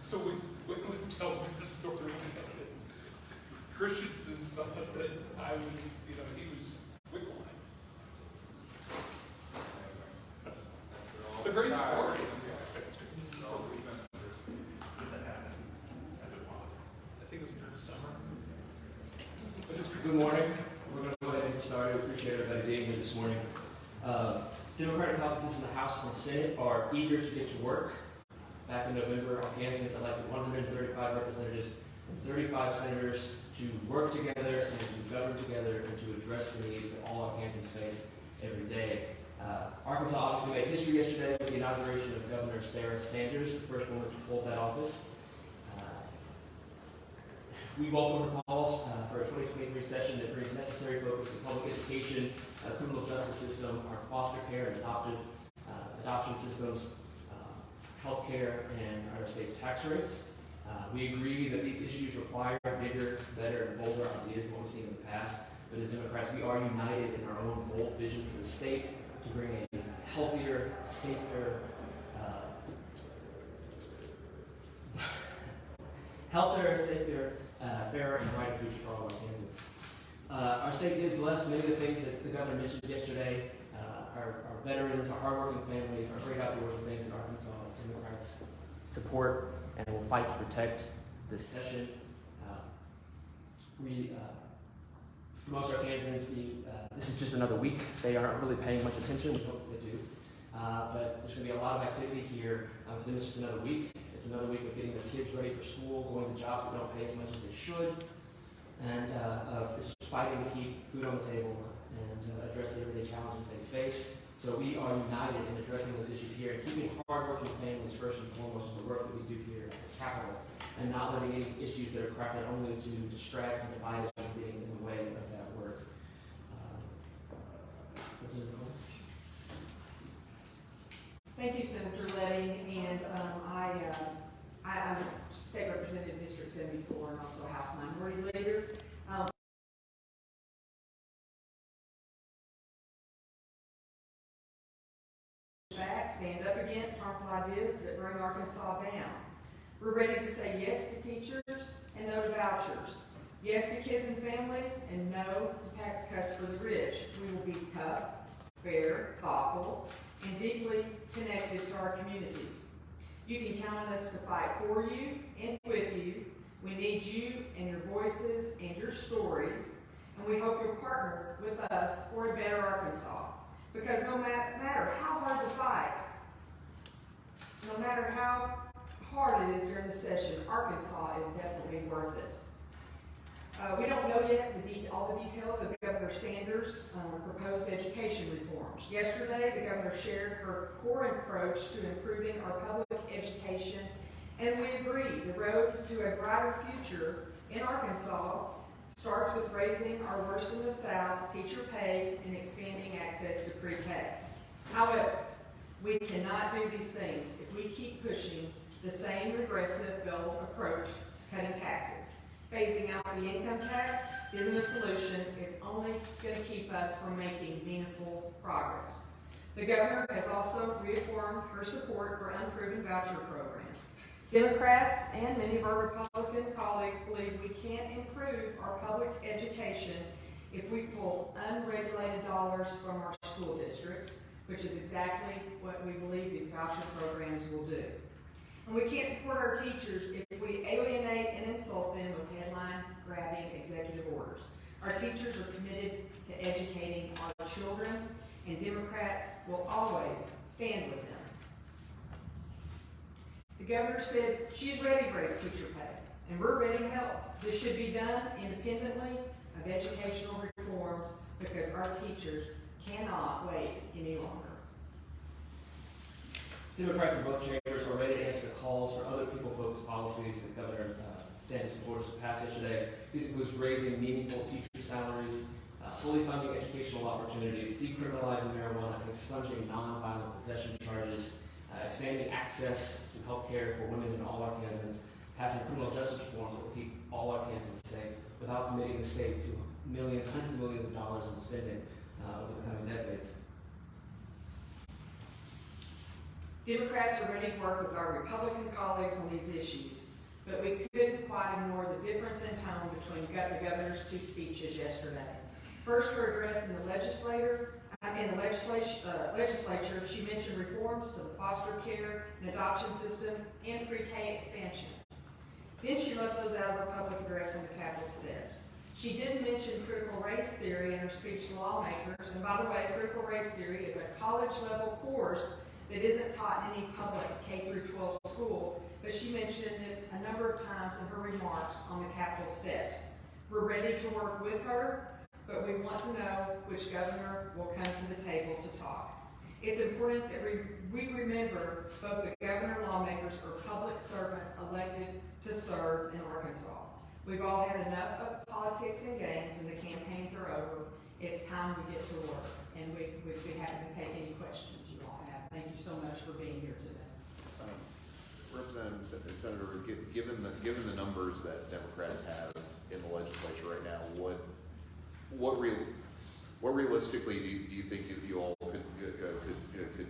So when tells me the story that Christensen thought that I was, he was Wickline. It's a great story. I think it was during the summer. Good morning. We're going to go ahead and get started. Appreciate everybody being here this morning. Democratic caucuses in the House and the Senate are eager to get to work. Back in November, Arkansans elected 135 representatives and 35 senators to work together and to govern together and to address the needs that all Arkansans face every day. Arkansas obviously made history yesterday with the inauguration of Governor Sarah Sanders, the first woman to hold that office. We welcome her calls for a 2023 session that brings necessary focus to public education, the criminal justice system, our foster care and adoption systems, health care, and our state's tax rates. We agree that these issues require bigger, better, and bolder ideas than what we've seen in the past. But as Democrats, we are united in our own bold vision for the state to bring a healthier, safer, fairer, and brighter future for all Arkansans. Our state is blessed. Many of the things that the governor mentioned yesterday, our veterans, our hardworking families, our great outdoors, are things that Arkansas Democrats support and will fight to protect this session. For most Arkansans, this is just another week. They aren't really paying much attention. We hope they do. But there's going to be a lot of activity here. For them, it's just another week. It's another week of getting their kids ready for school, going to jobs that don't pay as much as they should, and of just fighting to keep food on the table and address the everyday challenges they face. So we are united in addressing those issues here and keeping hardworking families first and foremost in the work that we do here at the Capitol, and not letting any issues that are crafted only to distract and divide us from getting in the way of that work. Thank you, Senator Letting, and I'm State Representative District 74 and also House Minority Leader. Stand up against harmful ideas that bring Arkansas down. We're ready to say yes to teachers and no to vouchers, yes to kids and families, and no to tax cuts for the rich. We will be tough, fair, thoughtful, and deeply connected to our communities. You can count on us to fight for you and with you. We need you and your voices and your stories, and we hope you'll partner with us for a better Arkansas. Because no matter how hard the fight, no matter how hard it is during the session, Arkansas is definitely worth it. We don't know yet all the details of Governor Sanders' proposed education reforms. Yesterday, the governor shared her core approach to improving our public education, and we agree the road to a brighter future in Arkansas starts with raising our worst in the South teacher pay and expanding access to pre-K. However, we cannot do these things if we keep pushing the same regressive belt approach to cutting taxes. Phasing out the income tax isn't a solution. It's only going to keep us from making meaningful progress. The governor has also reaffirmed her support for unproven voucher programs. Democrats and many of our Republican colleagues believe we can't improve our public education if we pull unregulated dollars from our school districts, which is exactly what we believe these voucher programs will do. And we can't support our teachers if we alienate and insult them with headline-grabbing executive orders. Our teachers are committed to educating our children, and Democrats will always stand with them. The governor said she's ready to raise teacher pay, and we're ready to help. This should be done independently of educational reforms because our teachers cannot wait any longer. Democrats in both chambers are ready to answer the calls for other people-focused policies that Governor Sanders supporters passed yesterday. This includes raising meaningful teacher salaries, fully funding educational opportunities, decriminalizing marijuana, and expunging non-violent possession charges, expanding access to health care for women and all Arkansans, passing criminal justice reforms that will keep all Arkansans safe without committing the state to millions, hundreds of millions of dollars in spending over the coming decades. Democrats are ready to work with our Republican colleagues on these issues, but we couldn't quite ignore the difference in tone between the governor's two speeches yesterday. First, her address in the legislature, she mentioned reforms to the foster care and adoption system and pre-K expansion. Then she left those out of her public address on the Capitol steps. She did mention critical race theory in her speech to lawmakers, and by the way, critical race theory is a college-level course that isn't taught in any public K-12 school, but she mentioned it a number of times in her remarks on the Capitol steps. We're ready to work with her, but we want to know which governor will come to the table to talk. It's important that we remember both the governor and lawmakers are public servants elected to serve in Arkansas. We've all had enough of politics and games, and the campaigns are over. It's time we get to work, and we'd be happy to take any questions you all have. Thank you so much for being here today. Representative and Senator, given the numbers that Democrats have in the legislature right now, what realistically do you think you all could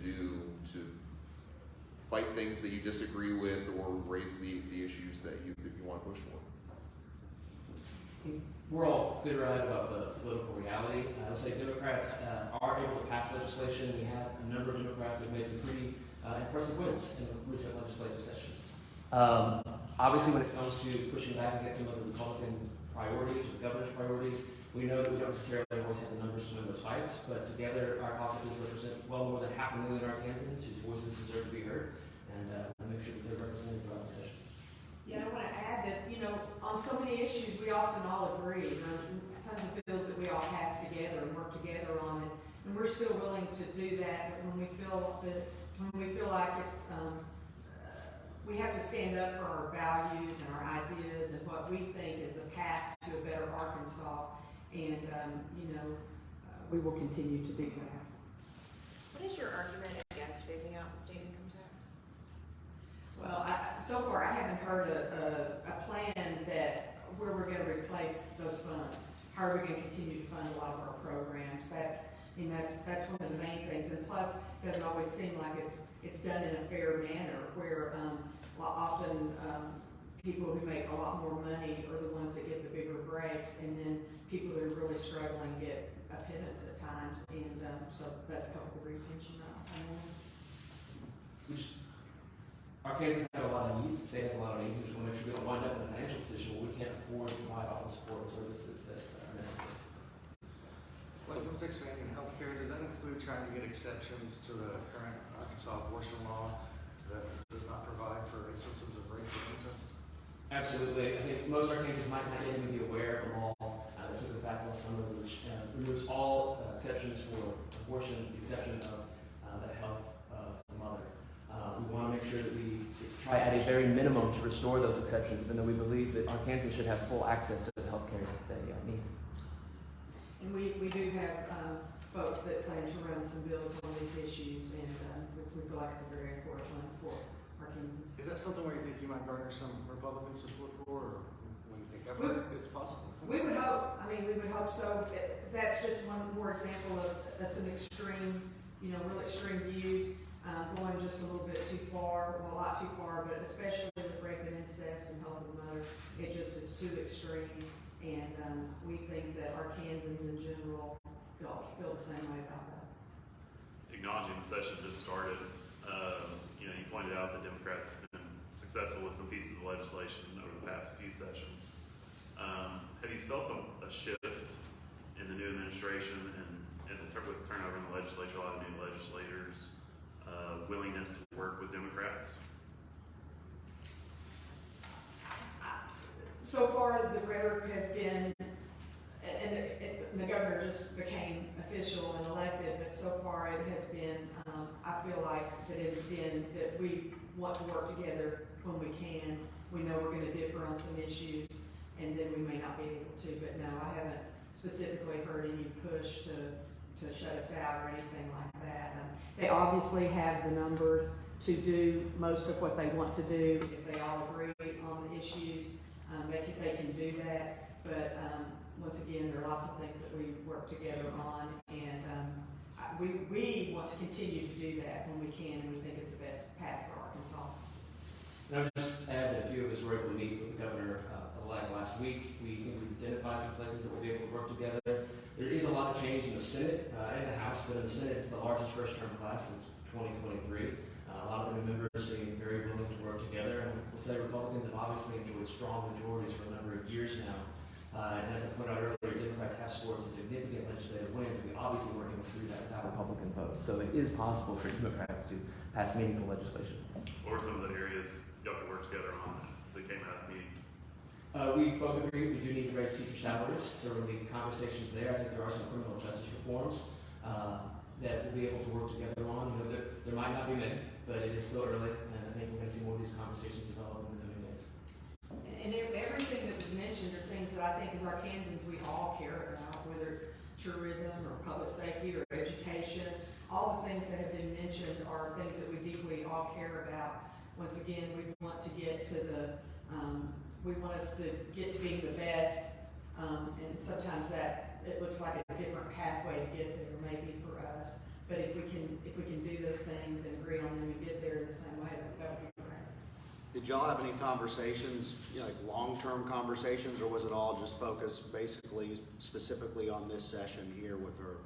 do to fight things that you disagree with or raise the issues that you want to push for? We're all clear-eyed about the political reality. I would say Democrats are able to pass legislation. We have a number of Democrats who have made some pretty impressive wins in recent legislative sessions. Obviously, when it comes to pushing back against some of the Republican priorities or the governor's priorities, we know that we don't necessarily always have the numbers to win those fights, but together our caucuses represent well more than 500,000 Arkansans whose voices deserve to be heard, and we'll make sure that they're represented throughout the session. Yeah, I want to add that, on so many issues, we often all agree. There are tons of bills that we all pass together and work together on, and we're still willing to do that. But when we feel like it's, we have to stand up for our values and our ideas and what we think is the path to a better Arkansas, and we will continue to do that. What is your argument against phasing out the state income tax? Well, so far I haven't heard a plan that where we're going to replace those funds. How are we going to continue to fund a lot of our programs? That's one of the main things. And plus, it doesn't always seem like it's done in a fair manner, where often people who make a lot more money are the ones that get the bigger breaks, and then people that are really struggling get a pittance at times. And so that's a couple of reasons, Arkansas has a lot of needs, the state has a lot of needs, we just want to make sure we don't wind up in a financial position where we can't afford to provide all the support and services that are necessary. When it comes to expanding healthcare, does that include trying to get exceptions to the current Arkansas abortion law that does not provide for instances of rape or incest? Absolutely. I think most Arkansans might not even be aware of the law that took effect last summer, which removes all exceptions for abortion, with the exception of the health of the mother. We want to make sure that we try at a very minimum to restore those exceptions, even though we believe that Arkansans should have full access to the health care that they need. And we do have folks that plan to run some bills on these issues, and we feel like it's a very important one for Arkansans. Is that something where you think you might garner some Republican support for, or when you think ever it's possible? We would hope. We would hope so. That's just one more example of some extreme, real extreme views. Going just a little bit too far, well, a lot too far, but especially with rape and incest and health of the mother, it just is too extreme. And we think that Arkansans in general feel the same way about that. Acknowledging the session just started, you pointed out that Democrats have been successful with some pieces of legislation over the past few sessions. Have you felt a shift in the new administration and with turnover in the legislature, a lot of new legislators, willingness to work with Democrats? So far, the rhetoric has been, and the governor just became official and elected, but so far it has been, I feel like that it has been that we want to work together when we can. We know we're going to differ on some issues, and then we may not be able to, but no, I haven't specifically heard any push to shut us out or anything like that. They obviously have the numbers to do most of what they want to do. If they all agree on the issues, they can do that. But once again, there are lots of things that we work together on, and we want to continue to do that when we can, and we think it's the best path for Arkansas. And I would just add that a few of us were able to meet with the governor-elect last week. We identified some places that we'll be able to work together. There is a lot of change in the Senate and the House, but in the Senate, it's the largest first-term class since 2023. A lot of the new members seem very willing to work together, and we'll say Republicans have obviously enjoyed strong majorities for a number of years now. And as I pointed out earlier, Democrats have scored some significant legislative wins, and we obviously weren't able to do that without Republican votes. So it is possible for Democrats to pass meaningful legislation. What were some of the areas y'all could work together on that came out of the meeting? We both agree we do need to raise teacher salaries, so we're leading conversations there. I think there are some criminal justice reforms that we'll be able to work together on. You know, there might not be many, but it is still early, and I think we're going to see more of these conversations develop in the coming days. And everything that was mentioned are things that I think as Arkansans we all care about, whether it's tourism or public safety or education. All the things that have been mentioned are things that we deeply all care about. Once again, we want to get to we want us to get to being the best, and sometimes that it looks like a different pathway to get there, maybe for us. But if we can do those things and agree on them and get there in the same way, that would be great. Did y'all have any conversations, like long-term conversations, or was it all just focused basically specifically on this session here with her,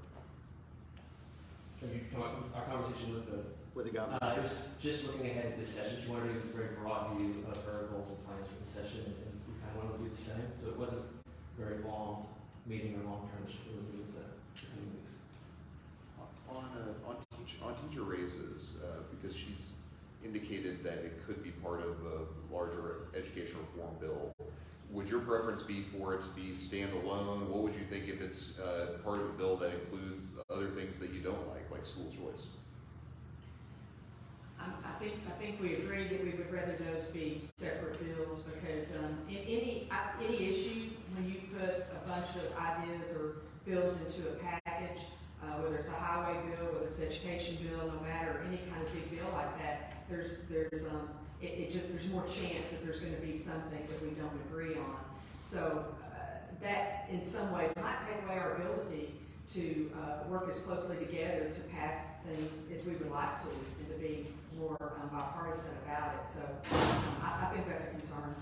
Have you come up with our conversation with the governor? it was just looking ahead at this session. She wanted to get a very broad view of her goals and plans for the session, and we kind of wanted to do the same. So it wasn't a very long meeting or long-term review of the coming weeks. On teacher raises, because she's indicated that it could be part of a larger education reform bill. Would your preference be for it to be standalone? What would you think if it's part of a bill that includes other things that you don't like school choice? I think we agree that we would rather those be separate bills, because in any issue, when you put a bunch of ideas or bills into a package, whether it's a highway bill, whether it's education bill, no matter any kind of big bill like that, there's more chance that there's going to be something that we don't agree on. So that in some ways might take away our ability to work as closely together to pass things as we would like to, and to be more bipartisan about it. So I think that's a concern.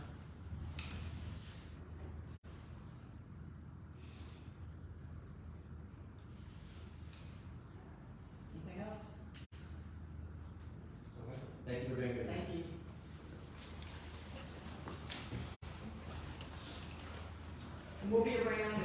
Anything else? Okay. Thank you for being here. Thank you. And we'll be around